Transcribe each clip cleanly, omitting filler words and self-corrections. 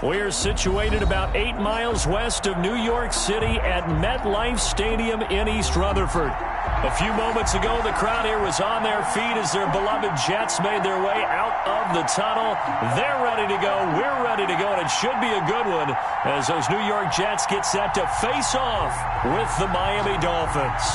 We're situated about 8 miles west of New York City at MetLife Stadium in East Rutherford. A few moments ago, the crowd here was on their feet as their beloved Jets made their way out of the tunnel. They're ready to go. We're ready to go, and it should be a good one as those New York Jets get set to face off with the Miami Dolphins.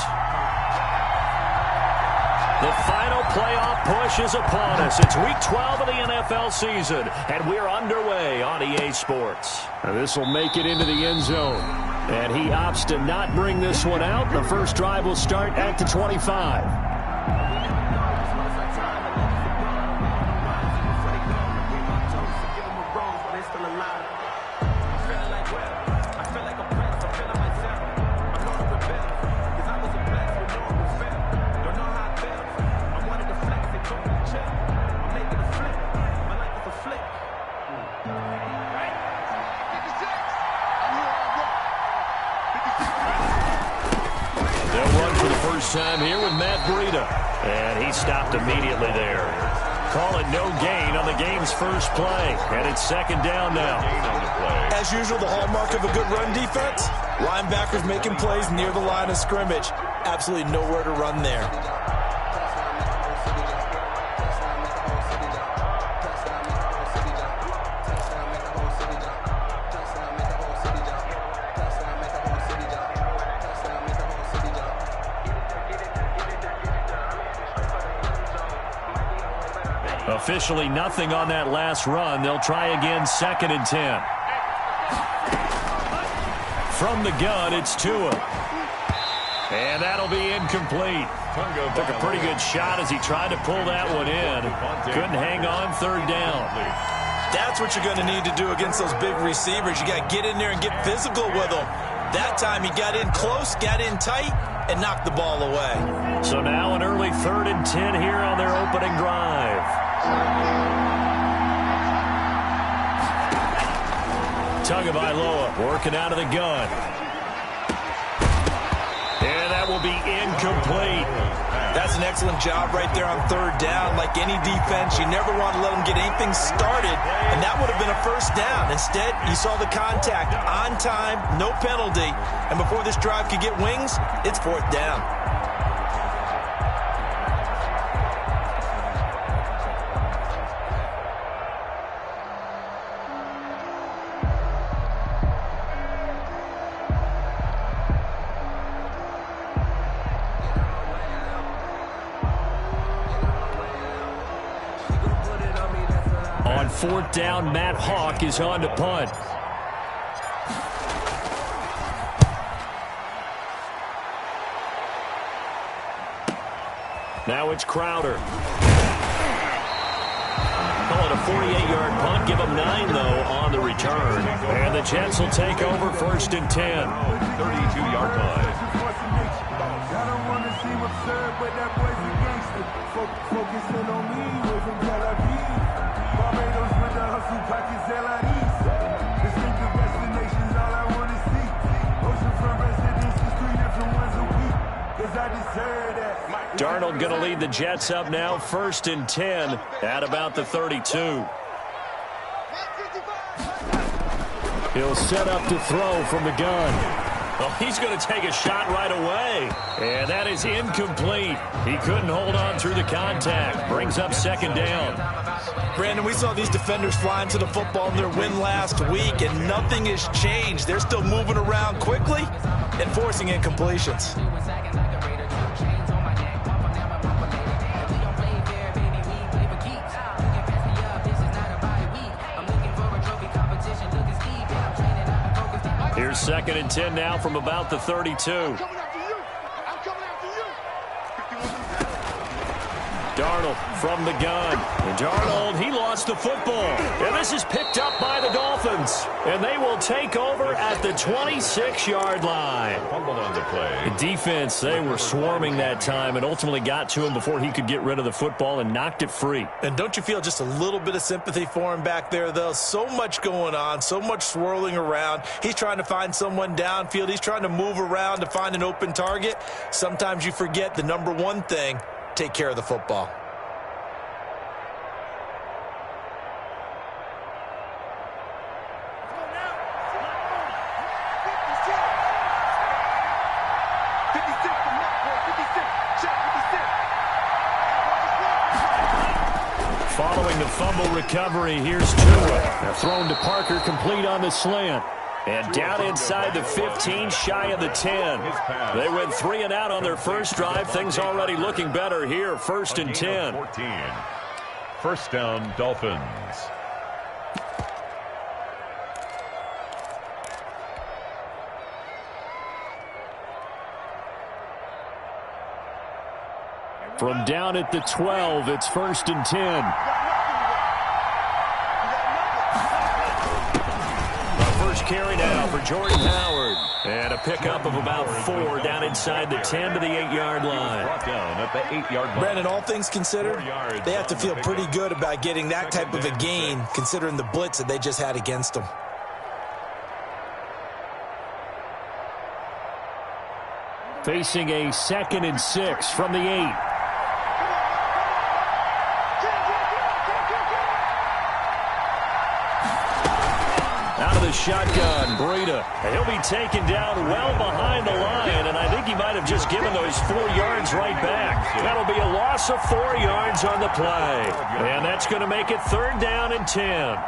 The final playoff push is upon us. It's Week 12 of the NFL season, and we're underway on EA Sports. This will make it into the end zone, and he opts to not bring this one out. The first drive will start at the 25. Time here with Matt Breida, and he stopped immediately there. Call it no gain on the game's first play, and it's second down now. As usual, the hallmark of a good run defense, linebackers making plays near the line of scrimmage. Absolutely nowhere to run there. Officially nothing on that last run. They'll try again, second and 10. From the gun, it's Tua. And that'll be incomplete. Took a pretty good shot as he tried to pull that one in. Couldn't hang on, third down. That's what you're going to need to do against those big receivers. You got to get in there and get physical with them. That time he got in close, got in tight, and knocked the ball away. So now an early third and 10 here on their opening drive. Tagovailoa working out of the gun. And that will be incomplete. That's an excellent job right there on third down. Like any defense, you never want to let them get anything started, and that would have been a first down. Instead, you saw the contact on time, no penalty, and before this drive could get wings, it's fourth down. On fourth down, Matt Hawk is on to punt. Now it's Crowder. Call it a 48-yard punt. Give him 9, though, on the return. And the Jets will take over first and 10. 32-yard punt. Focusing on me, we're from Tel Aviv. Barbados with the hustle, pockets distinctive destinations, all I want to see. Oceanfront residences, 3 different ones a week. Cause I deserve that. Darnold going to lead the Jets up now, first and 10 at about the 32. He'll set up to throw from the gun. Well, he's going to take a shot right away. And that is incomplete. He couldn't hold on through the contact. Brings up second down. Brandon, we saw these defenders flying to the football in their win last week, and nothing has changed. They're still moving around quickly and forcing incompletions. Here's second and 10 now from about the 32. Darnold from the gun. And Darnold, he lost the football. And this is picked up by the Dolphins. And they will take over at the 26-yard line. Fumbled on the play. The defense, they were swarming that time and ultimately got to him before he could get rid of the football and knocked it free. And don't you feel just a little bit of sympathy for him back there, though? So much going on, so much swirling around. He's trying to find someone downfield. He's trying to move around to find an open target. Sometimes you forget the number one thing: take care of the football. Following the fumble recovery, here's Tua. Thrown to Parker, complete on the slant. And down inside the 15, shy of the 10. They went 3 and out on their first drive. Things already looking better here. 1st and 10. 14. First down, Dolphins. From down at the 12, it's 1st and 10. Carry now for Jordan Howard. And a pickup of about 4 down inside the 10 to the 8-yard line. Brought down at the 8-yard line. Brandon, all things considered, they have to feel pretty good about getting that type of a gain, considering the blitz that they just had against them. Facing a 2nd and 6 from the 8. Out of the shotgun, Breida. He'll be taken down well behind the line, and I think he might have just given those 4 yards right back. That'll be a loss of 4 yards on the play. And that's going to make it 3rd down and 10.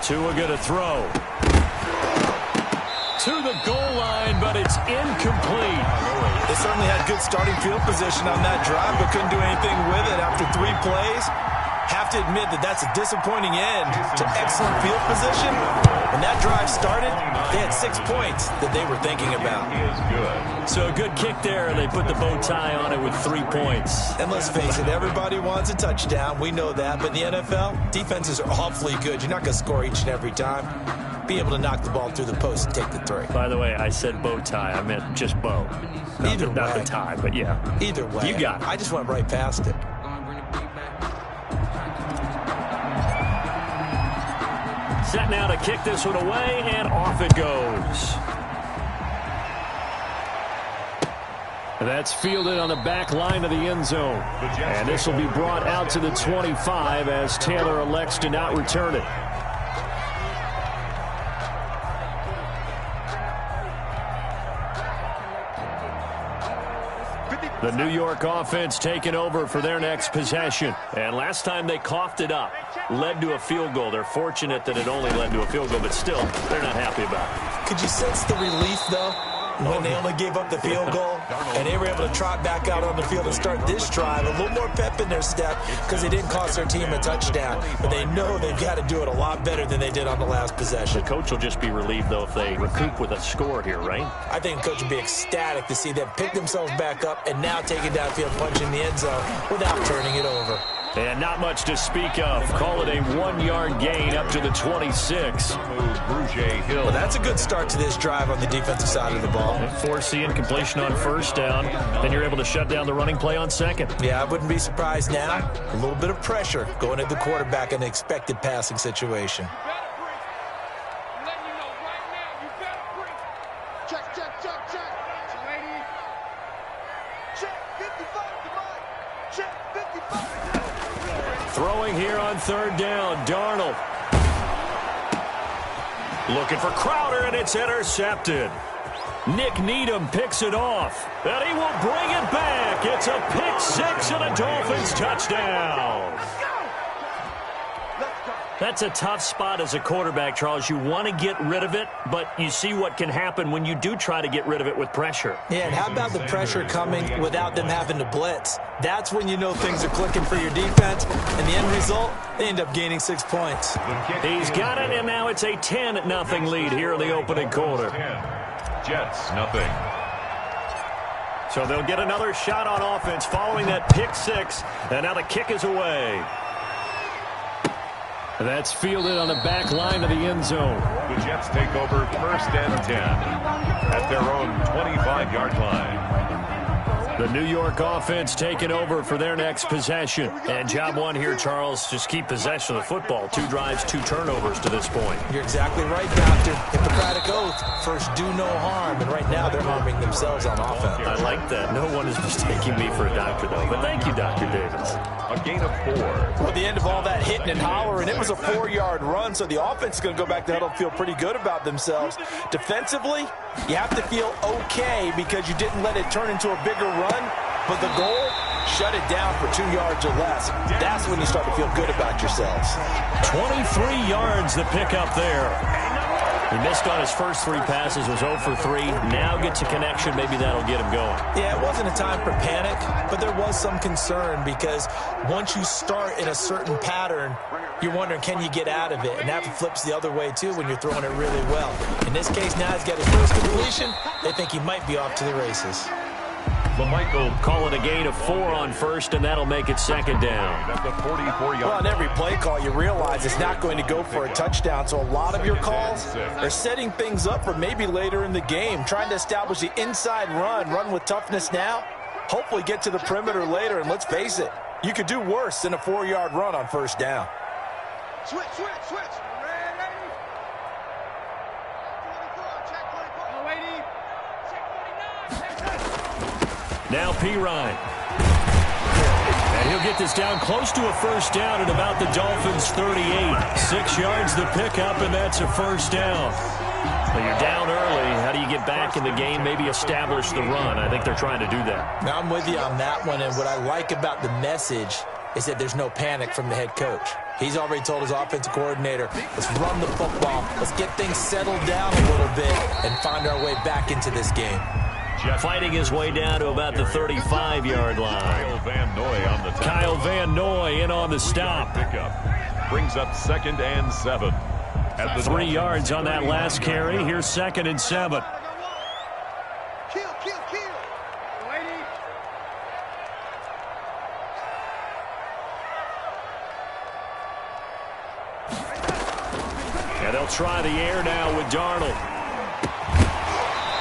Tua going to throw. To the goal line, but it's incomplete. They certainly had good starting field position on that drive, but couldn't do anything with it after 3 plays. Have to admit that that's a disappointing end to excellent field position. When that drive started, they had 6 points that they were thinking about. So a good kick there, and they put the bow tie on it with 3 points. And let's face it, everybody wants a touchdown. We know that. But in the NFL, defenses are awfully good. You're not going to score each and every time. Be able to knock the ball through the post and take the 3. By the way, I said bow tie. I meant just bow. Not the tie, but yeah. Either way. You got it. I just went right past it. Set now to kick this one away, and off it goes. That's fielded on the back line of the end zone. And this will be brought out to the 25 as Taylor elects to not return it. The New York offense taking over for their next possession. And last time they coughed it up, led to a field goal. They're fortunate that it only led to a field goal, but still, they're not happy about it. Could you sense the relief, though, when they only gave up the field goal and they were able to trot back out on the field and start this drive? A little more pep in their step because they didn't cost their team a touchdown. But they know they've got to do it a lot better than they did on the last possession. The coach will just be relieved, though, if they recoup with a score here, right? I think the coach will be ecstatic to see them pick themselves back up and now take it downfield, punch in the end zone without turning it over. And not much to speak of. Call it a 1-yard gain up to the 26. Well, that's a good start to this drive on the defensive side of the ball. Forcing completion on 1st down. Then you're able to shut down the running play on 2nd. Yeah, I wouldn't be surprised now. A little bit of pressure going at the quarterback in an expected passing situation. Throwing here on 3rd down, Darnold. Looking for Crowder, and it's intercepted. Nick Needham picks it off, and he will bring it back. It's a pick 6 and a Dolphins touchdown. That's a tough spot as a quarterback, Charles. You want to get rid of it, but you see what can happen when you do try to get rid of it with pressure. Yeah, and how about the pressure coming without them having to blitz? That's when you know things are clicking for your defense, and the end result, they end up gaining 6 points. He's got it, and now it's a 10-0 lead here in the opening quarter. Jets, nothing. So they'll get another shot on offense following that pick 6, and now the kick is away. That's fielded on the back line of the end zone. The Jets take over 1st and 10 at their own 25-yard line. The New York offense taking over for their next possession. And job one here, Charles, just keep possession of the football. 2 drives, 2 turnovers to this point. You're exactly right, Doctor. Hippocratic oath, first do no harm. And right now they're harming themselves on offense. I like that. No one is mistaking me for a doctor, though. But thank you, Dr. Davis. A gain of 4. Well, at the end of all that hitting and hollering, it was a 4-yard run, so the offense is going to go back to huddle and feel pretty good about themselves. Defensively, you have to feel okay because you didn't let it turn into a bigger run, but the goal, shut it down for 2 yards or less. That's when you start to feel good about yourselves. 23 yards the pickup there. He missed on his first 3 passes, was 0 for 3. Now gets a connection. Maybe that'll get him going. Yeah, it wasn't a time for panic, but there was some concern because once you start in a certain pattern, you're wondering, can you get out of it? And that flips the other way, too, when you're throwing it really well. In this case, now he's got his first completion. They think he might be off to the races. Michael calling a gain of 4 on first, and that'll make it second down. That's a 44-yard. Well, on every play call, you realize it's not going to go for a touchdown, so a lot of your calls are setting things up for maybe later in the game, trying to establish the inside run with toughness now, hopefully get to the perimeter later, and let's face it, you could do worse than a 4-yard run on first down. Switch. Now Pirine. And he'll get this down close to a first down at about the Dolphins' 38. 6 yards the pickup, and that's a first down. Well, you're down early. How do you get back in the game, maybe establish the run? I think they're trying to do that. Now, I'm with you on that one, and what I like about the message is that there's no panic from the head coach. He's already told his offensive coordinator, let's run the football, let's get things settled down a little bit and find our way back into this game. Fighting his way down to about the 35-yard line. Kyle Van Noy on the tackle. Kyle Van Noy in on the stop. Pickup brings up 2nd and 7. At the 3 yards on that last carry. Here's 2nd and 7. Kill. And they'll try the air now with Darnold.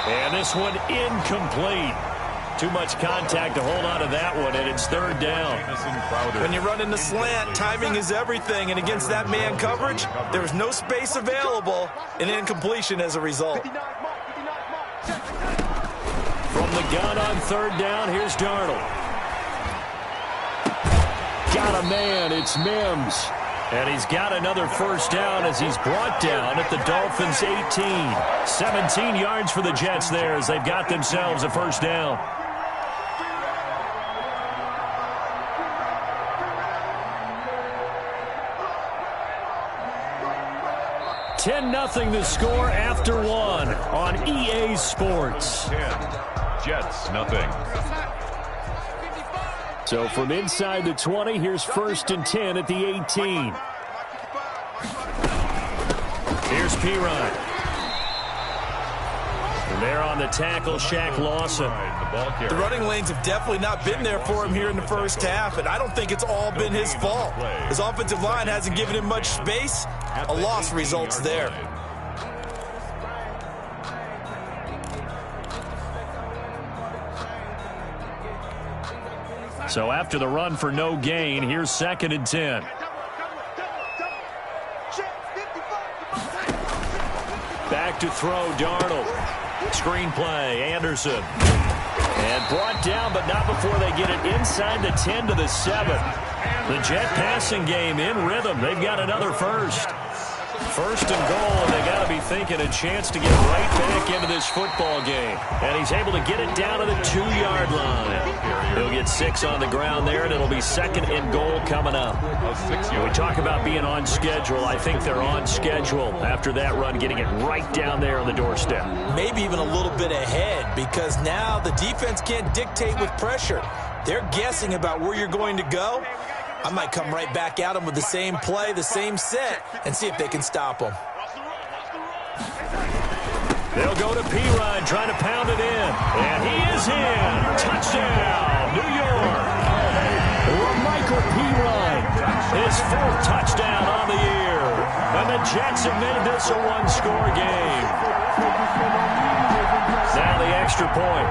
And this one incomplete. Too much contact to hold on to that one, and it's 3rd down. When you run in the slant, timing is everything, and against that man coverage, there was no space available, and incompletion as a result. From the gun on 3rd down, here's Darnold. Got a man, it's Mims. And he's got another first down as he's brought down at the Dolphins' 18. 17 yards for the Jets there as they've got themselves a first down. $10-0 the score after 1 on EA Sports. 10. Jets, nothing. So from inside the 20, here's 1st and 10 at the 18. Here's Pirine. And there on the tackle, Shaq Lawson. The running lanes have definitely not been there for him here in the first half, and I don't think it's all been his fault. His offensive line hasn't given him much space. A loss results there. So after the run for no gain, here's 2nd and 10. Back to throw, Darnold. Screen play, Anderson. And brought down, but not before they get it inside the 10 to the 7. The Jet passing game in rhythm. They've got another first. 1st and goal, and they got to be thinking a chance to get right back into this football game. And he's able to get it down to the 2-yard line. He'll get 6 on the ground there, and it'll be 2nd and goal coming up. We talk about being on schedule. I think they're on schedule after that run, getting it right down there on the doorstep. Maybe even a little bit ahead, because now the defense can't dictate with pressure. They're guessing about where you're going to go. I might come right back at them with the same play, the same set, and see if they can stop them. They'll go to Pirine, trying to pound it in. And he is in. Touchdown, New York. Michael Pirine, his 4th touchdown on the year. And the Jets have made this a 1-score game. Now the extra point.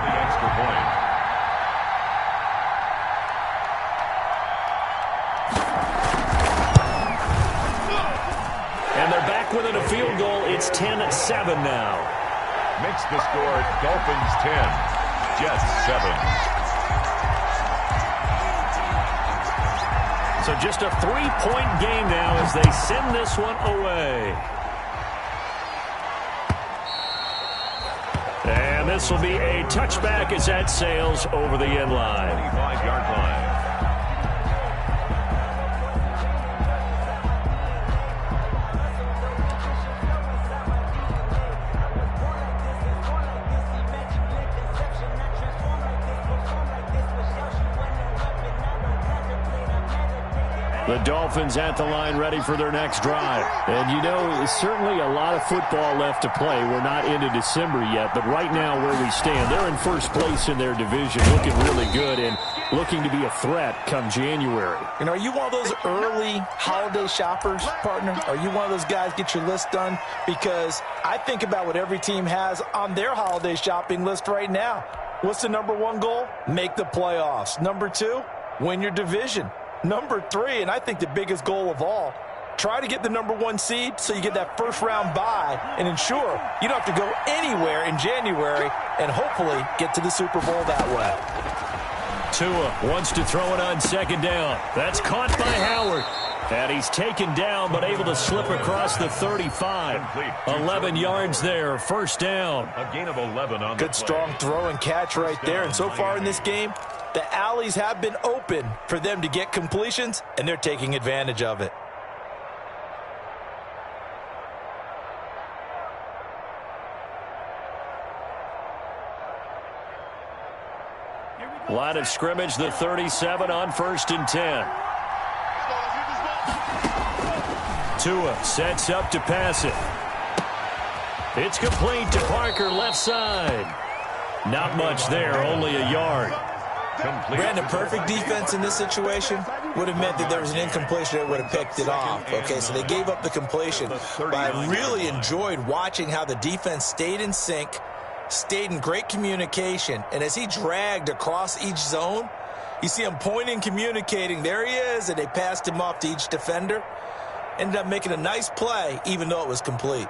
within a field goal. It's 10-7 now. Makes the score Dolphins 10, Jets 7. So just a 3-point game now as they send this one away. And this will be a touchback as that sails over the end line. 25-yard line. The Dolphins at the line ready for their next drive. And, you know, certainly a lot of football left to play. We're not into December yet, but right now where we stand, they're in first place in their division, looking really good and looking to be a threat come January. You know, are you one of those early holiday shoppers, partner? Are you one of those guys get your list done? Because I think about what every team has on their holiday shopping list right now. What's the number one goal? Make the playoffs. Number two, win your division. Number three, and I think the biggest goal of all, try to get the number one seed so you get that first-round bye and ensure you don't have to go anywhere in January and hopefully get to the Super Bowl that way. Tua wants to throw it on second down. That's caught by Howard. And he's taken down but able to slip across the 35. 11 yards there, first down. A gain of 11 on Good strong throw and catch right there. And so far in this game, the alleys have been open for them to get completions, and they're taking advantage of it. Line of scrimmage, the 37 on 1st and 10. Tua sets up to pass it. It's complete to Parker, left side. Not much there, only a yard. Brandon, perfect defense in this situation would have meant that there was an incompletion that would have picked it off. Okay, so they gave up the completion. But I really enjoyed watching how the defense stayed in sync, stayed in great communication, and as he dragged across each zone, you see him pointing, communicating. There he is, and they passed him off to each defender. Ended up making a nice play, even though it was complete.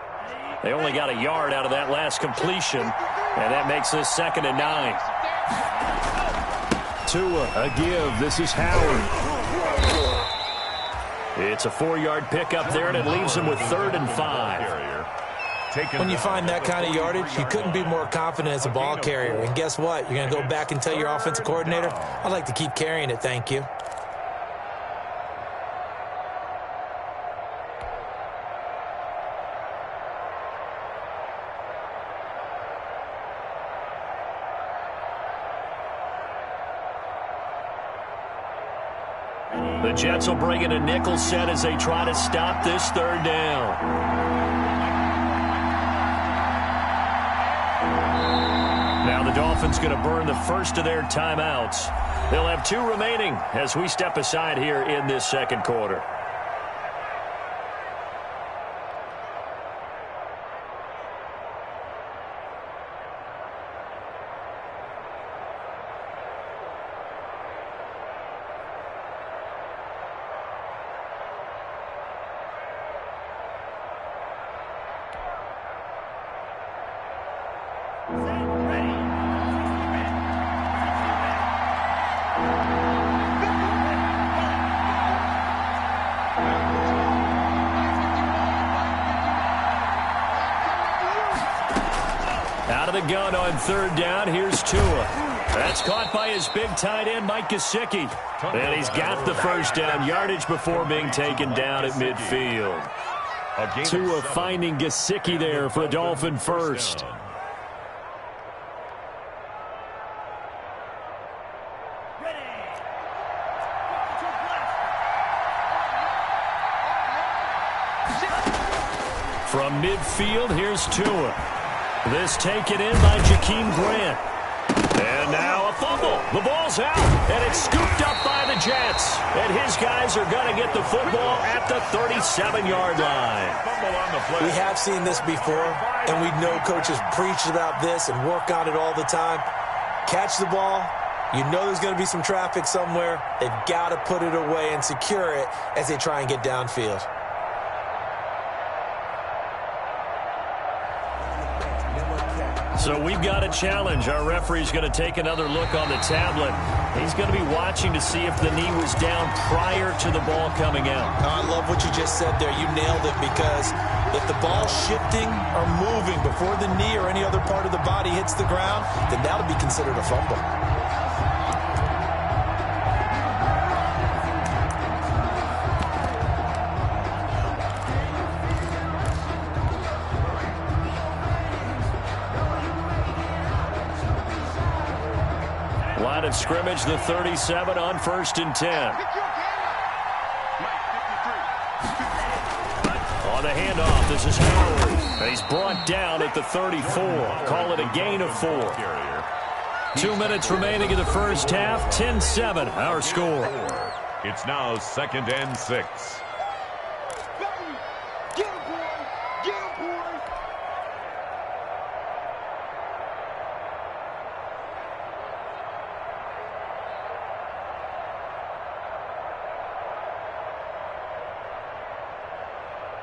They only got a yard out of that last completion, and that makes this 2nd and 9. Tua, a give. This is Howard. It's a 4-yard pickup there, and it leaves him with 3rd and 5. When you find that kind of yardage, you couldn't be more confident as a ball carrier. And guess what? You're going to go back and tell your offensive coordinator, I'd like to keep carrying it, thank you. The Jets will bring in a nickel set as they try to stop this 3rd down. Now the Dolphins going to burn the first of their timeouts. They'll have 2 remaining as we step aside here in this 2nd quarter. Out of the gun on 3rd down. Here's Tua. That's caught by his big tight end, Mike Gesicki. And he's got the first down yardage before being taken down at midfield. Tua finding Gesicki there for a Dolphin first. From midfield, here's Tua. This taken in by Jakeem Grant. And now a fumble. The ball's out, and it's scooped up by the Jets. And his guys are going to get the football at the 37-yard line. We have seen this before, and we know coaches preach about this and work on it all the time. Catch the ball. You know there's going to be some traffic somewhere. They've got to put it away and secure it as they try and get downfield. So we've got a challenge. Our referee's going to take another look on the tablet. He's going to be watching to see if the knee was down prior to the ball coming out. I love what you just said there. You nailed it, because if the ball's shifting or moving before the knee or any other part of the body hits the ground, then that'll be considered a fumble. Line of scrimmage, the 37 on 1st and 10. On the handoff, this is Howard. He's brought down at the 34. Call it a gain of 4. 2 minutes remaining in the first half. 10-7, our score. It's now 2nd and 6.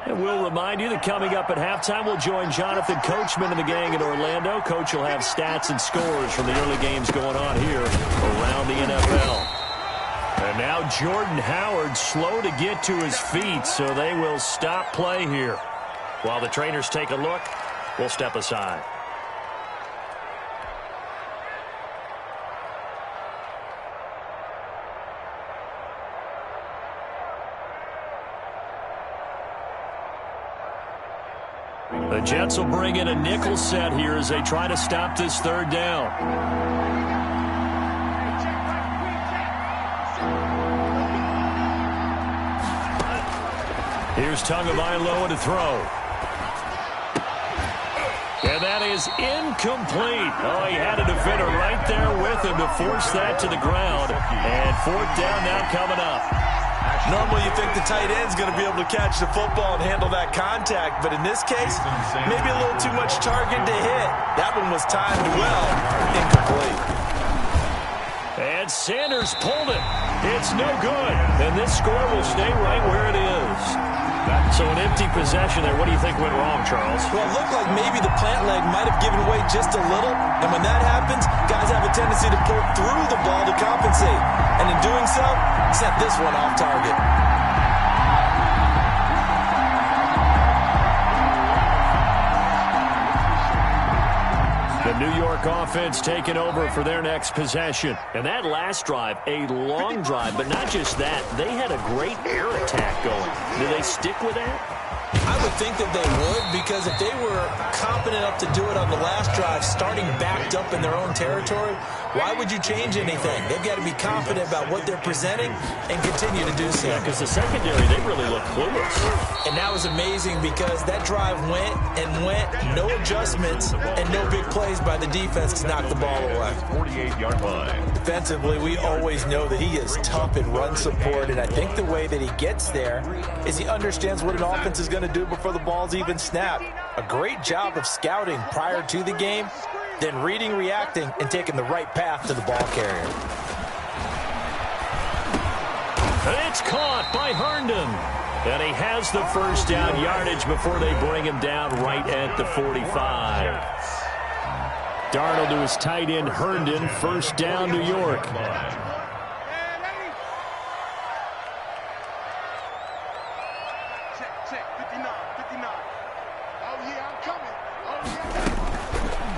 And we'll remind you that coming up at halftime, we'll join Jonathan Coachman and the gang in Orlando. Coach will have stats and scores from the early games going on here around the NFL. And now Jordan Howard slow to get to his feet, so they will stop play here. While the trainers take a look, we'll step aside. The Jets will bring in a nickel set here as they try to stop this 3rd down. Here's Tagovailoa to throw. And that is incomplete. Oh, he had a defender right there with him to force that to the ground. And 4th down now coming up. Normally you think the tight end's going to be able to catch the football and handle that contact, but in this case, maybe a little too much target to hit. That one was timed well, incomplete. And Sanders pulled it. It's no good. And this score will stay right where it is. So an empty possession there. What do you think went wrong, Charles? Well, it looked like maybe the plant leg might have given way just a little. And when that happens, guys have a tendency to pull through the ball to compensate. And in doing so, set this one off target. The New York offense taking over for their next possession. And that last drive, a long drive, but not just that. They had a great air attack going. Do they stick with that? I would think that they would, because if they were competent enough to do it on the last drive, starting backed up in their own territory, why would you change anything? They've got to be confident about what they're presenting and continue to do so. Yeah, because the secondary, they really look clueless. And that was amazing, because that drive went and went, no adjustments, and no big plays by the defense to knock the ball away. 48-yard line. Defensively, we always know that he is tough in run support, and I think the way that he gets there is he understands what an offense is going to do before the ball's even snapped. A great job of scouting prior to the game, then reading, reacting, and taking the right path to the ball carrier. It's caught by Herndon. And he has the 1st down yardage before they bring him down right at the 45. Darnold to his tight end, Herndon. 1st down, New York.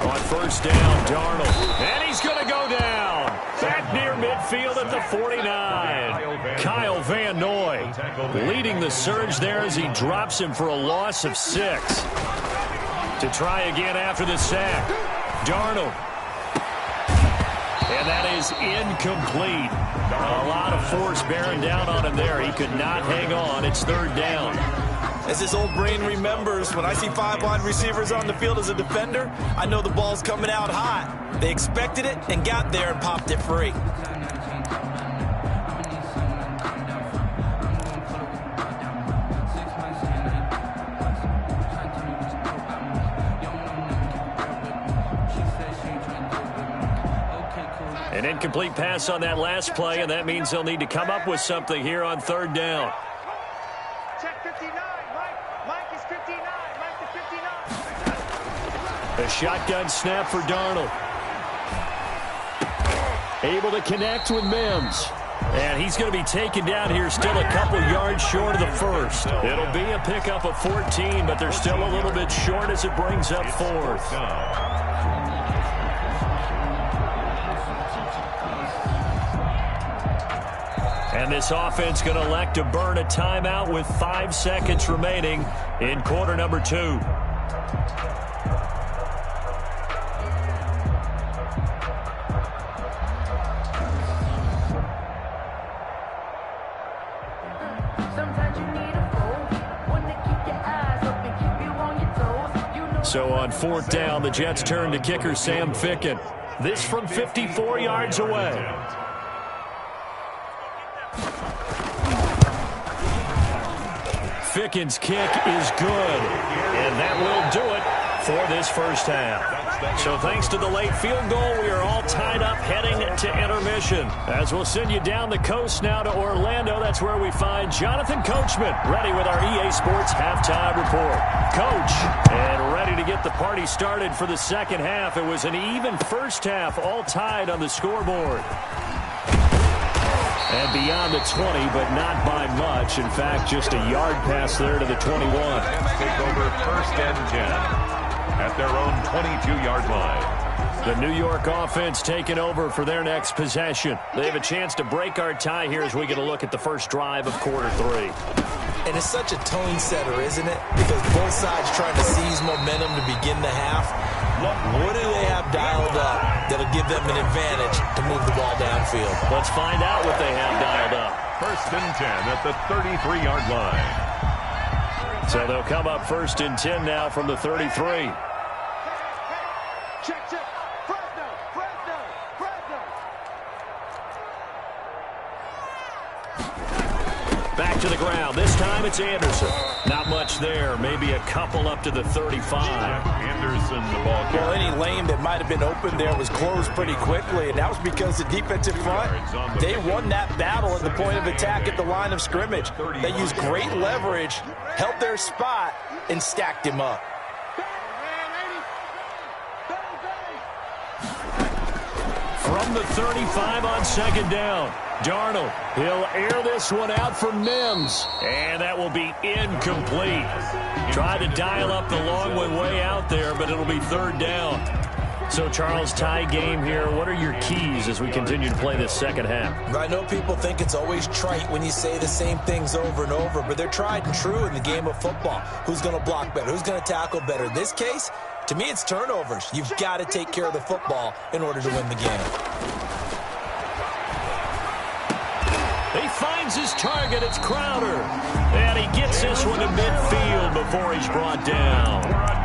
On 1st down, Darnold. And he's going to go down. Back near midfield at the 49. Kyle Van Noy leading the surge there as he drops him for a loss of 6. To try again after the sack. Darnold. And that is incomplete. A lot of force bearing down on him there. He could not hang on. It's 3rd down. As his old brain remembers, when I see 5 wide receivers on the field as a defender, I know the ball's coming out hot. They expected it and got there and popped it free. An incomplete pass on that last play, and that means they'll need to come up with something here on 3rd down. Check 59, Mike. Mike is 59. Mike is 59. A shotgun snap for Darnold. Able to connect with Mims. And he's going to be taken down here, still a couple yards short of the first. It'll be a pickup of 14, but they're still a little bit short as it brings up fourth. And this offense going to elect to burn a timeout with 5 seconds remaining in quarter number 2. So on fourth down, the Jets turn to kicker Sam Ficken. This from 54 yards away. Ficken's kick is good, and that will do it for this first half. So thanks to the late field goal, we are all tied up heading to intermission. As we'll send you down the coast now to Orlando, that's where we find Jonathan Coachman ready with our EA Sports halftime report. Coach, and ready to get the party started for the second half. It was an even first half, all tied on the scoreboard. And beyond the 20, but not by much. In fact, just a yard pass there to the 21. Take over first and 10 at their own 22-yard line. The New York offense taking over for their next possession. They have a chance to break our tie here as we get a look at the first drive of quarter 3. And it's such a tone setter, isn't it? Because both sides trying to seize momentum to begin the half. What do they have dialed up that'll give them an advantage to move the ball downfield? Let's find out what they have dialed up. First and 10 at the 33-yard line. So they'll come up first and 10 now from the 33. Check. Fresno. Back to the ground. This time it's Anderson. Not much there. Maybe a couple up to the 35. Anderson, the ball carrier. Well, any lane that might have been open there was closed pretty quickly, and that was because the defensive front, they won that battle at the point of attack at the line of scrimmage. They used great leverage, held their spot, and stacked him up. From the 35 on second down. Darnold, he'll air this one out for Mims. And that will be incomplete. Tried to dial up the long one way out there, but it'll be third down. So, Charles, tie game here. What are your keys as we continue to play this second half? I know people think it's always trite when you say the same things over and over, but they're tried and true in the game of football. Who's going to block better? Who's going to tackle better? In this case, to me, it's turnovers. You've got to take care of the football in order to win the game. He finds his target. It's Crowder. And he gets this one to midfield before he's brought down.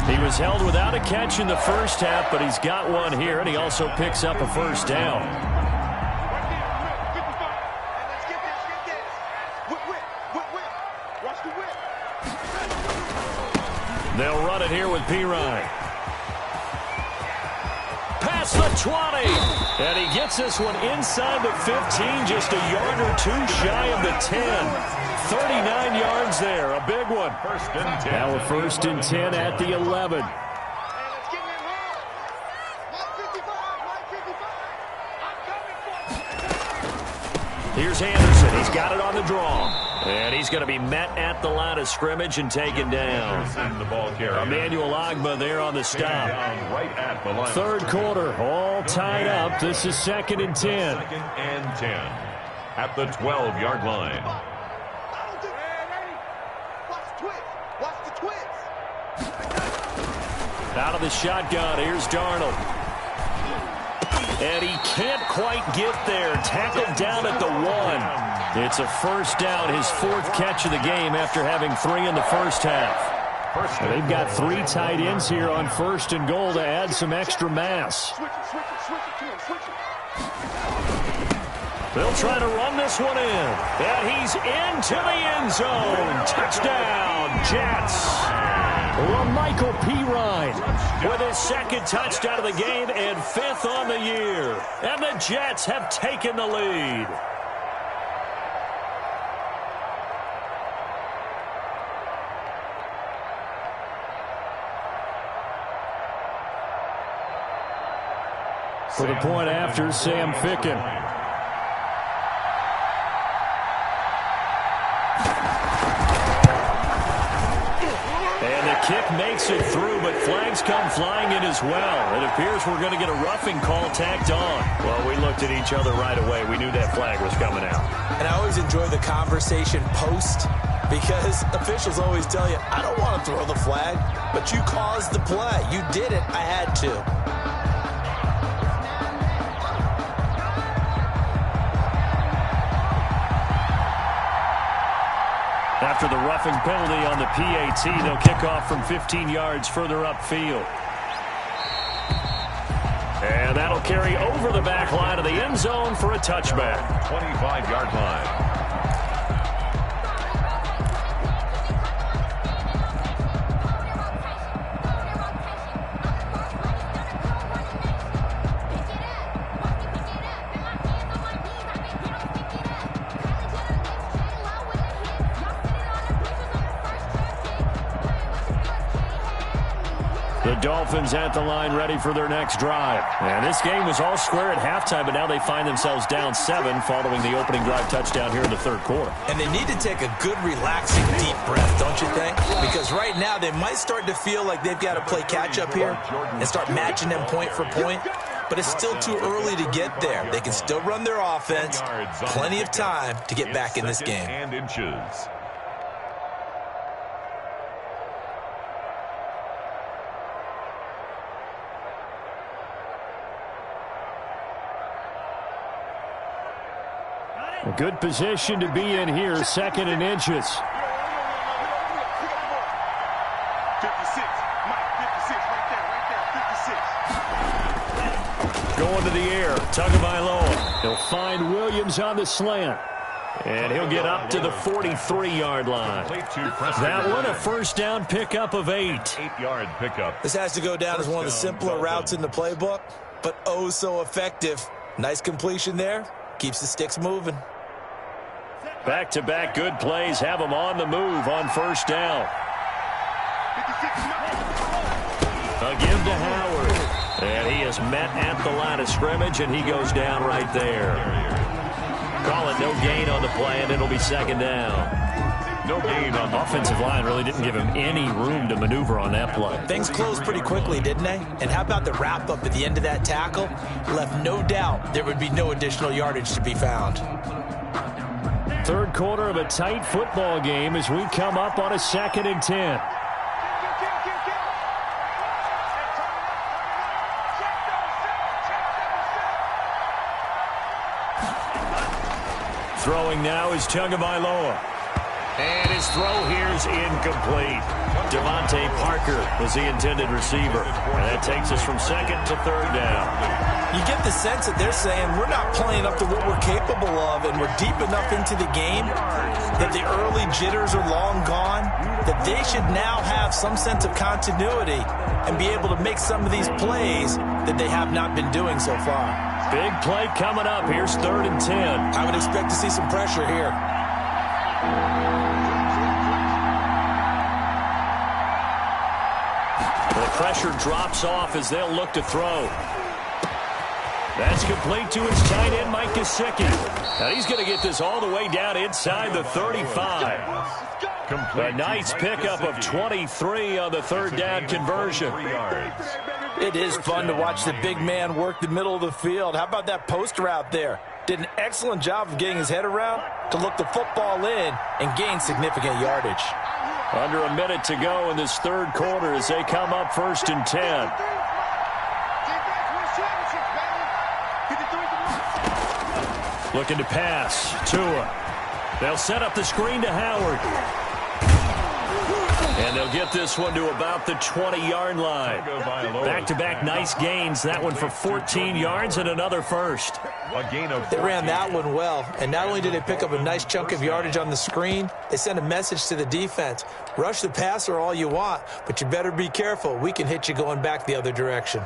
He was held without a catch in the first half, but he's got one here, and he also picks up a first down. They'll run it here with Pirine. Past the 20. And he gets this one inside the 15, just a yard or two shy of the 10. 39 yards there, a big one. First and 10. Now a first and 10 at the 11. Here's Anderson. He's got it on the draw. And he's going to be met at the line of scrimmage and taken down. The ball carrier. Emmanuel Agba there on the stop. Right at the line. Third quarter, all tied up. This is second and 10. Second and 10 at the 12-yard line. Out of the shotgun, here's Darnold. And he can't quite get there. Tackled down at the 1. It's a first down, his fourth catch of the game after having 3 in the first half. They've got 3 tight ends here on first and goal to add some extra mass. They'll try to run this one in. And he's into the end zone. Touchdown, Jets. Michael Pirine with his second touchdown of the game and 5th on the year. And the Jets have taken the lead. For the point after, Sam Ficken. And the kick makes it through, but flags come flying in as well. It appears we're going to get a roughing call tacked on. Well, we looked at each other right away. We knew that flag was coming out. And I always enjoy the conversation post, because officials always tell you, I don't want to throw the flag, but you caused the play. You did it. I had to. After the roughing penalty on the PAT, they'll kick off from 15 yards further upfield. And that'll carry over the back line of the end zone for a touchback. 25-yard line. The Dolphins at the line ready for their next drive. And this game was all square at halftime, but now they find themselves down 7 following the opening drive touchdown here in the third quarter. And they need to take a good, relaxing, deep breath, don't you think? Because right now they might start to feel like they've got to play catch-up here and start matching them point for point. But it's still too early to get there. They can still run their offense. Plenty of time to get back in this game. And inches. A good position to be in here, 2nd and inches. 56. Mike, 56, right there, 56. Going to the air, Tagovailoa. He'll find Williams on the slant. And he'll get up to the 43-yard line. That one, a first down pickup of 8. 8-yard pickup. This has to go down as one of the simpler routes in the playbook, but oh so effective. Nice completion there. Keeps the sticks moving. Back-to-back good plays have him on the move on first down. A give to Howard. And he is met at the line of scrimmage, and he goes down right there. Call it no gain on the play, and it'll be 2nd down. No gain on the offensive line really didn't give him any room to maneuver on that play. Things closed pretty quickly, didn't they? And how about the wrap-up at the end of that tackle? Left no doubt there would be no additional yardage to be found. Third quarter of a tight football game as we come up on a 2nd and 10. Throwing now is Tagovailoa. And his throw here is incomplete. Devontae Parker was the intended receiver. And that takes us from 2nd to 3rd down. You get the sense that they're saying we're not playing up to what we're capable of, and we're deep enough into the game that the early jitters are long gone, that they should now have some sense of continuity and be able to make some of these plays that they have not been doing so far. Big play coming up. Here's 3rd and 10. I would expect to see some pressure here. The pressure drops off as they'll look to throw. That's complete to his tight end, Mike Gesicki. Now he's going to get this all the way down inside the 35. A nice pickup of 23 on the 3rd down conversion. It is fun to watch the big man work the middle of the field. How about that post route there? Did an excellent job of getting his head around to look the football in and gain significant yardage. Under a minute to go in this third quarter as they come up 1st and 10. Looking to pass. Tua. They'll set up the screen to Howard. And they'll get this one to about the 20-yard line. Back-to-back nice gains. That one for 14 yards and another first. They ran that one well. And not only did they pick up a nice chunk of yardage on the screen, they sent a message to the defense. Rush the passer all you want, but you better be careful. We can hit you going back the other direction.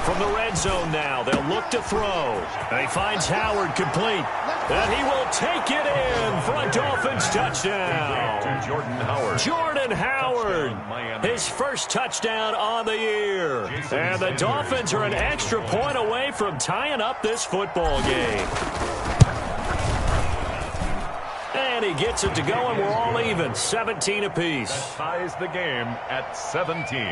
from the red zone now. They'll look to throw. And he finds Howard complete. And he will take it in for a Dolphins touchdown. Jordan Howard, his first touchdown on the year. And the Dolphins are an extra point away from tying up this football game. And he gets it to go, and we're all even, 17 apiece. That ties the game at 17.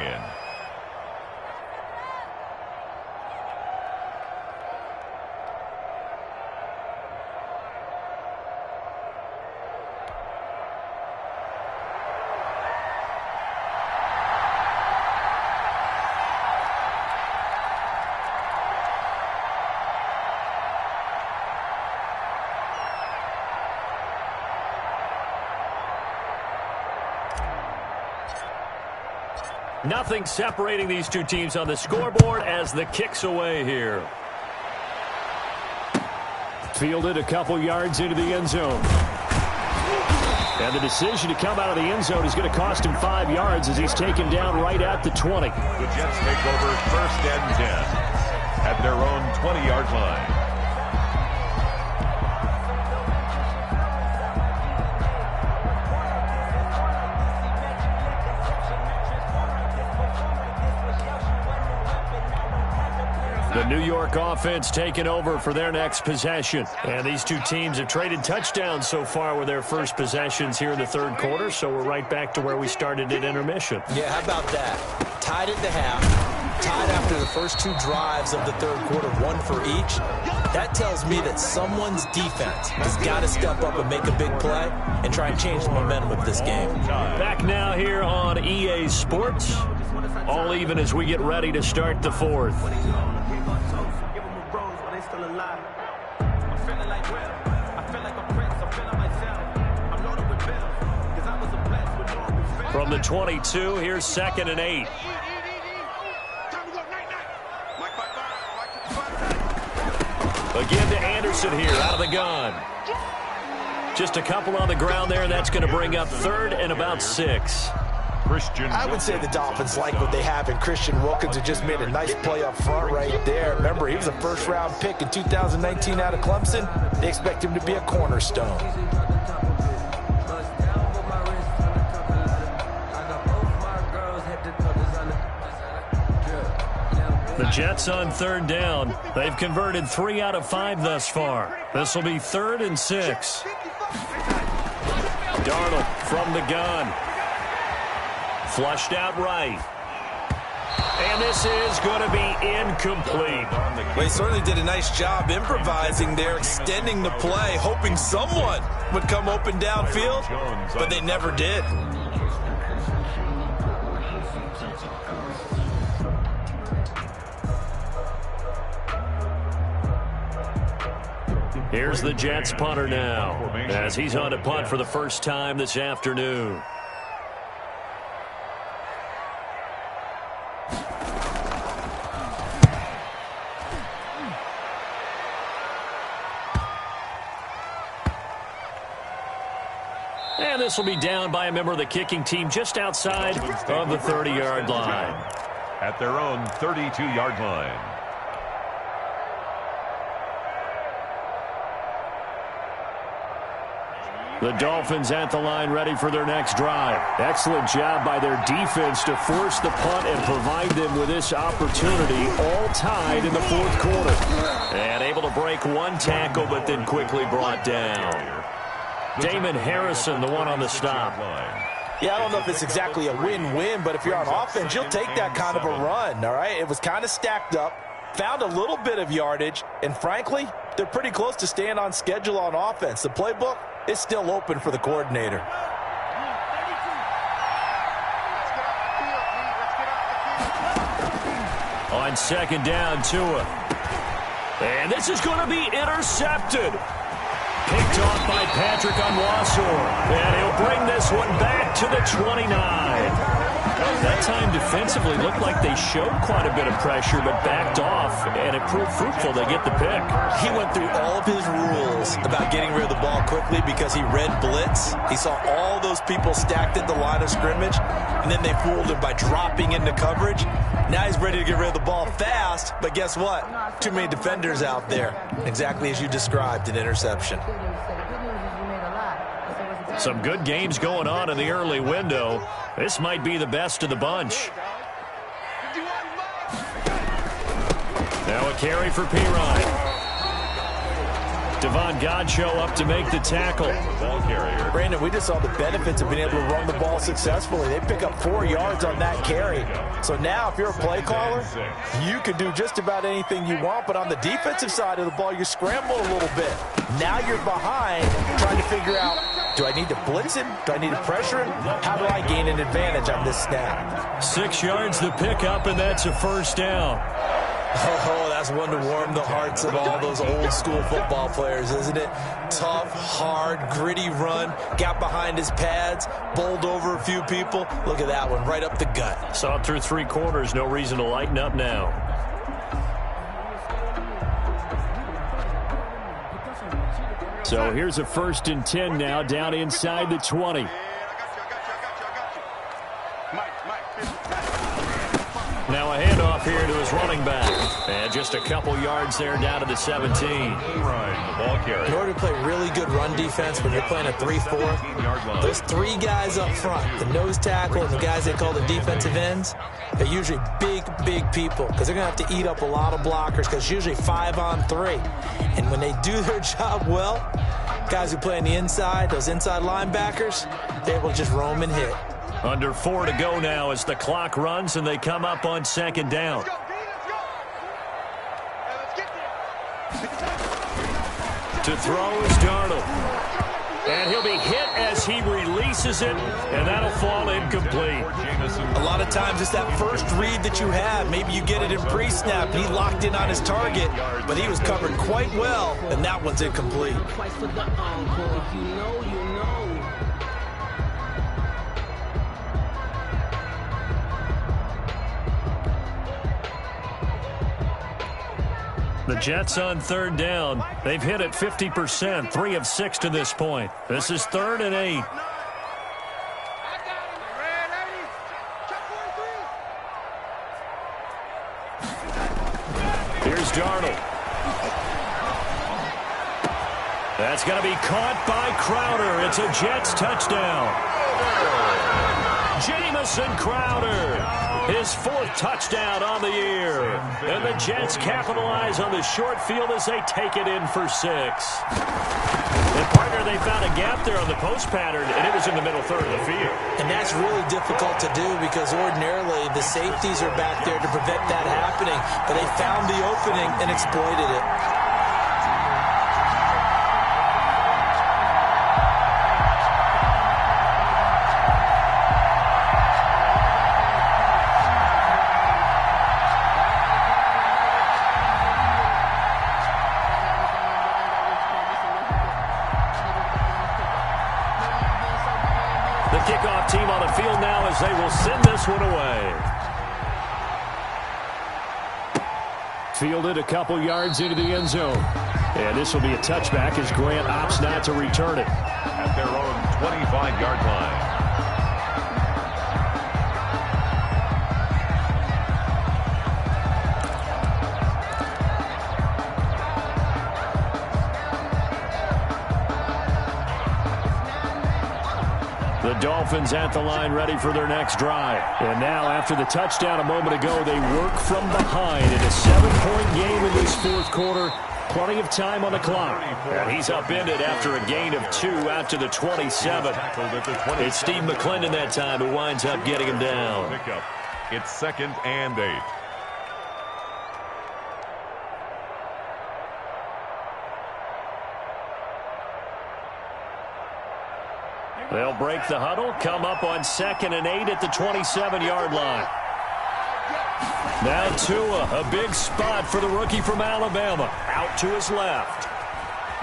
Nothing separating these two teams on the scoreboard as the kick's away here. Fielded a couple yards into the end zone. And the decision to come out of the end zone is going to cost him 5 yards as he's taken down right at the 20. The Jets take over 1st and 10 at their own 20-yard line. The New York offense taking over for their next possession. And these two teams have traded touchdowns so far with their first possessions here in the third quarter, so we're right back to where we started at intermission. Yeah, how about that? Tied at the half, tied after the first 2 drives of the third quarter, 1 for each. That tells me that someone's defense has got to step up and make a big play and try and change the momentum of this game. Back now here on EA Sports. All even as we get ready to start the fourth. From the 22, here's 2nd and 8. Again to Anderson here out of the gun. Just a couple on the ground there, and that's going to bring up 3rd and about 6. I would say the Dolphins like what they have in Christian Wilkins, who just made a nice play up front right there. Remember, he was a first-round pick in 2019 out of Clemson. They expect him to be a cornerstone. The Jets on 3rd down. They've converted 3 out of 5 thus far. This will be 3rd and 6. Darnold from the gun. Flushed out right. And this is going to be incomplete. Well, he certainly did a nice job improvising there, extending the play, hoping someone would come open downfield, but they never did. Here's the Jets punter now, as he's on to punt for the first time this afternoon. And this will be down by a member of the kicking team just outside of the 30-yard line. At their own 32-yard line. The Dolphins at the line ready for their next drive. Excellent job by their defense to force the punt and provide them with this opportunity, all tied in the fourth quarter. And able to break 1 tackle, but then quickly brought down. Damon Harrison, the one on the stop. Yeah, I don't know if it's exactly a win-win, but if you're on offense, you'll take that kind of a run, all right? It was kind of stacked up, found a little bit of yardage, and frankly, they're pretty close to staying on schedule on offense. The playbook is still open for the coordinator. On 2nd down, Tua. And this is going to be intercepted. Picked off by Patrick Onwuasor. And he'll bring this one back to the 29. That time defensively looked like they showed quite a bit of pressure but backed off, and it proved fruitful. They get the pick. He went through all of his rules about getting rid of the ball quickly because he read blitz. He saw all those people stacked at the line of scrimmage, and then they fooled him by dropping into coverage. Now he's ready to get rid of the ball fast But guess what? Too many defenders out there. Exactly as you described, an interception. Some good games going on in the early window. This might be the best of the bunch. Now a carry for Pirine. Devon Godchaux up to make the tackle. Ball carrier. Brandon, we just saw the benefits of being able to run the ball successfully. They pick up 4 yards on that carry. So now if you're a play caller, you can do just about anything you want. But on the defensive side of the ball, you scramble a little bit. Now you're behind trying to figure out, do I need to blitz him? Do I need to pressure him? How do I gain an advantage on this snap? 6 yards the pickup, and that's a first down. Oh, that's one to warm the hearts of all those old school football players, isn't it? Tough, hard, gritty run, got behind his pads, bowled over a few people. Look at that one, right up the gut. Saw it through 3 quarters, no reason to lighten up now. So here's a 1st and 10 now, down inside the 20. Now a handoff here to his running back. And just a couple yards there down to the 17. Right, the ball carrier. In order to play really good run defense when you're playing a 3-4, those 3 guys up front, the nose tackle and the guys they call the defensive ends, they're usually big people because they're going to have to eat up a lot of blockers because it's usually 5-on-3. And when they do their job well, guys who play on the inside, those inside linebackers, they're able to just roam and hit. Under 4 to go now as the clock runs and they come up on 2nd down. To throw is Darnold. And he'll be hit as he releases it, and that'll fall incomplete. A lot of times it's that first read that you have. Maybe you get it in pre-snap. He locked in on his target, but he was covered quite well, and that one's incomplete. The Jets on 3rd down. They've hit it 50%, 3 of 6 to this point. This is 3rd and 8. Here's Darnold. That's going to be caught by Crowder. It's a Jets touchdown. Jamison Crowder, his 4th touchdown on the year. And the Jets capitalize on the short field as they take it in for 6. And partner, they found a gap there on the post pattern, and it was in the middle 3rd of the field. And that's really difficult to do because ordinarily the safeties are back there to prevent that happening. But they found the opening and exploited it. The kickoff team on the field now as they will send this one away. Fielded a couple yards into the end zone. And this will be a touchback as Grant opts not to return it. At their own 25-yard line. The Dolphins at the line ready for their next drive. And now after the touchdown a moment ago, they work from behind in a 7-point game in this 4th quarter. Plenty of time on the clock. And he's upended after a gain of 2 out to the 27. It's Steve McClendon that time who winds up getting him down. It's 2nd and 8. They'll break the huddle, come up on 2nd and 8 at the 27-yard line. Now Tua, a big spot for the rookie from Alabama. Out to his left.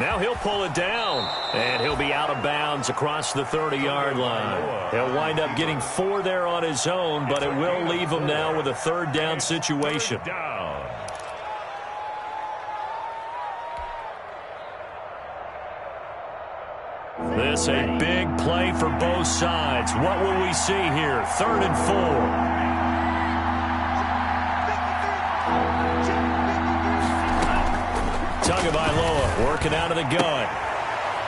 Now he'll pull it down, and he'll be out of bounds across the 30-yard line. He'll wind up getting 4 there on his own, but it will leave him now with a 3rd down situation. This a big play for both sides. What will we see here? 3rd and 4. Tagovailoa working out of the gun.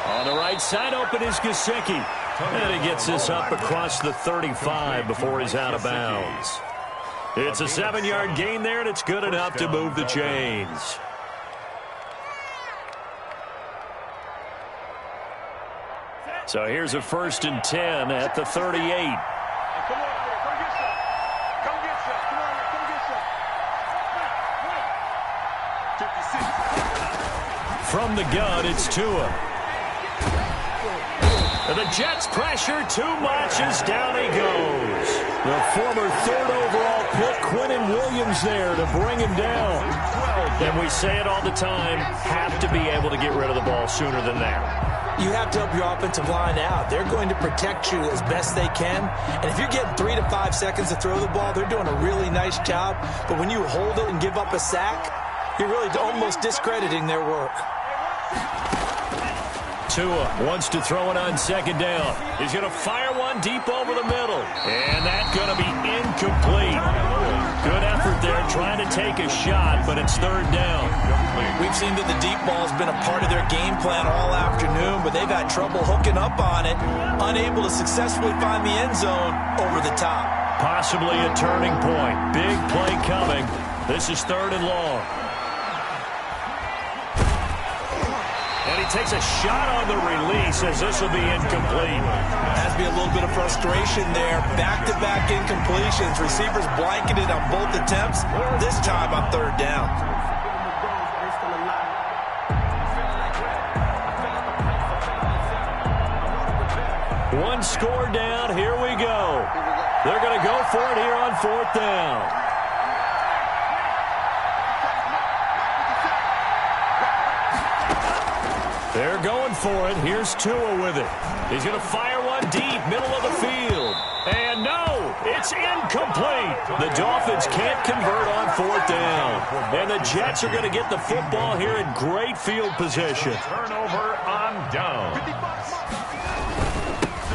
On the right side, open is Gesicki. And he gets this up across the 35 before he's out of bounds. It's a 7-yard gain there, and it's good enough to move the chains. So here's a 1st and 10 at the 38. From the gun, it's Tua. The Jets pressure too much as down he goes. The former 3rd overall pick, Quinnen Williams, there to bring him down. And we say it all the time, have to be able to get rid of the ball sooner than that. You have to help your offensive line out. They're going to protect you as best they can. And if you're getting 3 to 5 seconds to throw the ball, they're doing a really nice job. But when you hold it and give up a sack, you're really almost discrediting their work. Tua wants to throw it on 2nd down. He's going to fire one deep over the middle. And that's going to be incomplete. Good effort there trying to take a shot, but it's 3rd down. We've seen that the deep ball has been a part of their game plan all afternoon, but they've had trouble hooking up on it, unable to successfully find the end zone over the top. Possibly a turning point. Big play coming. This is 3rd and long. And he takes a shot on the release as this will be incomplete. Has to be a little bit of frustration there. Back-to-back incompletions. Receivers blanketed on both attempts, this time on 3rd down. One score down. Here we go. They're going to go for it here on 4th down. They're going for it. Here's Tua with it. He's going to fire one deep, middle of the field. And no, it's incomplete. The Dolphins can't convert on 4th down. And the Jets are going to get the football here in great field position. Turnover on down.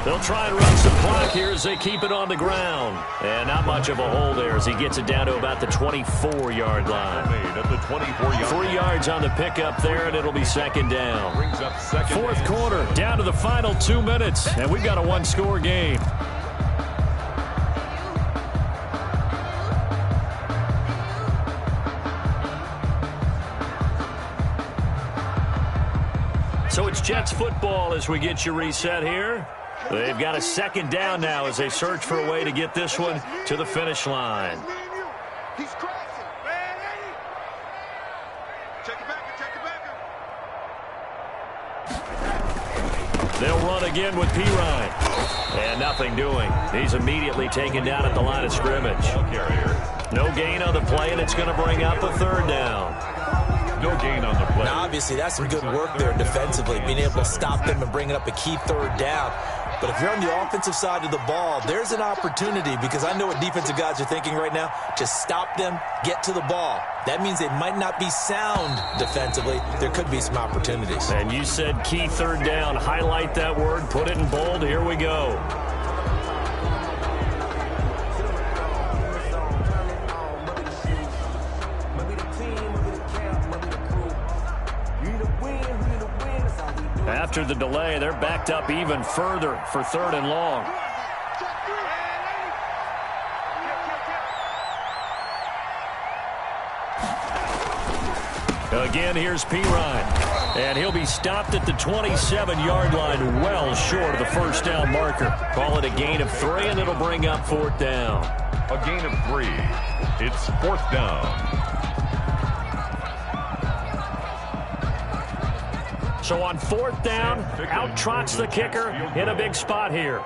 They'll try and run some clock here as they keep it on the ground. And not much of a hole there as he gets it down to about the 24-yard line. At the 24-yard 3 yards on the pickup there, and it'll be 2nd down. Brings up 4th quarter, down to the final 2 minutes, and we've got a 1-score game. So it's Jets football as we get you reset here. They've got a 2nd down now as they search for a way to get this one to the finish line. He's crossing. Man, check it back. They'll run again with Pirine. And nothing doing. He's immediately taken down at the line of scrimmage. No gain on the play, and it's going to bring up a 3rd down. No gain on the play. Now, obviously, that's some good work there defensively, being able to stop them and bringing up a key 3rd down. But if you're on the offensive side of the ball, there's an opportunity, because I know what defensive guys are thinking right now. Just stop them, get to the ball. That means they might not be sound defensively. There could be some opportunities. And you said key 3rd down. Highlight that word. Put it in bold. Here we go. After the delay, they're backed up even further for 3rd and long. Again, here's Pirine. And he'll be stopped at the 27-yard line, well short of the 1st down marker. Call it a gain of 3, and it'll bring up 4th down. A gain of 3. It's 4th down. So on 4th down, out trots the kicker in a big spot here.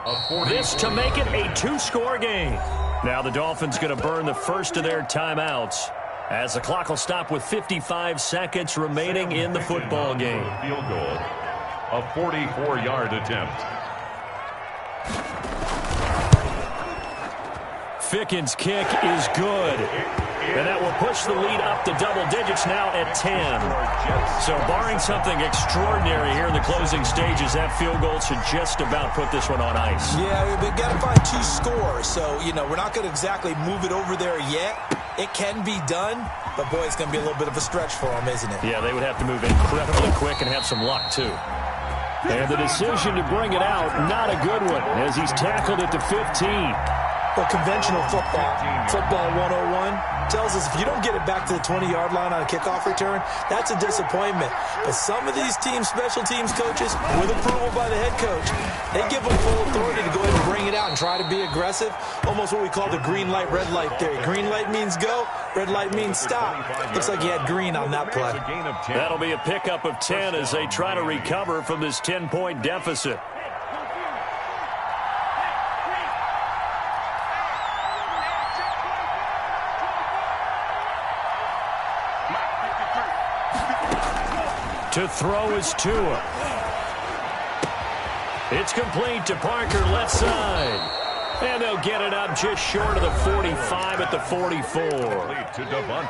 This to make it a 2-score game. Now the Dolphins going to burn the first of their timeouts as the clock will stop with 55 seconds remaining in the football game. Field goal. A 44-yard attempt. Ficken's kick is good. And that will push the lead up to double digits now at 10. So barring something extraordinary here in the closing stages, that field goal should just about put this one on ice. Yeah, we've got to find 2 scores. So, we're not going to exactly move it over there yet. It can be done, but, boy, it's going to be a little bit of a stretch for them, isn't it? Yeah, they would have to move incredibly quick and have some luck, too. And the decision to bring it out, not a good one, as he's tackled at the 15. Well, conventional football 101, tells us if you don't get it back to the 20-yard line on a kickoff return, that's a disappointment. But some of these teams, special teams coaches, with approval by the head coach, they give them full authority to go ahead and bring it out and try to be aggressive, almost what we call the green light, red light theory. Green light means go, red light means stop. Looks like he had green on that play. That'll be a pickup of 10 as they try to recover from this 10-point deficit. To throw is Tua. It's complete to Parker, left side. And they'll get it up just short of the 45 at the 44.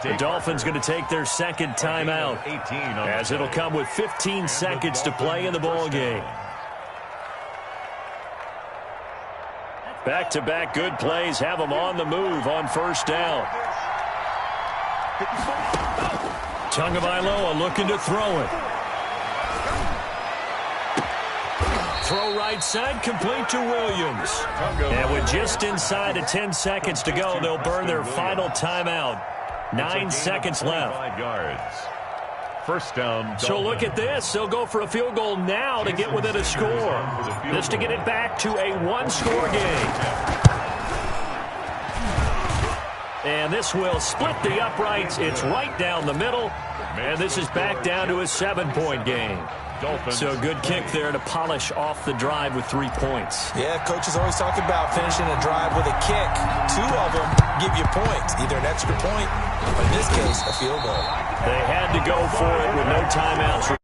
The Dolphins going to take their second timeout, as it'll come with 15 seconds to play in the ball game. Back-to-back good plays have them on the move on first down. Tagovailoa looking to throw it. Throw right side, complete to Williams. And with just inside of 10 seconds to go, they'll burn their final timeout. 9 seconds left. First down. So look at this. They'll go for a field goal now to get within a score. This to get it back to a one-score game. And this will split the uprights. It's right down the middle. And this is back down to a 7-point game. So a good kick there to polish off the drive with 3 points. Yeah, coaches always talk about finishing a drive with a kick. 2 of them give you points, either an extra point or, in this case, a field goal. They had to go for it with no timeouts.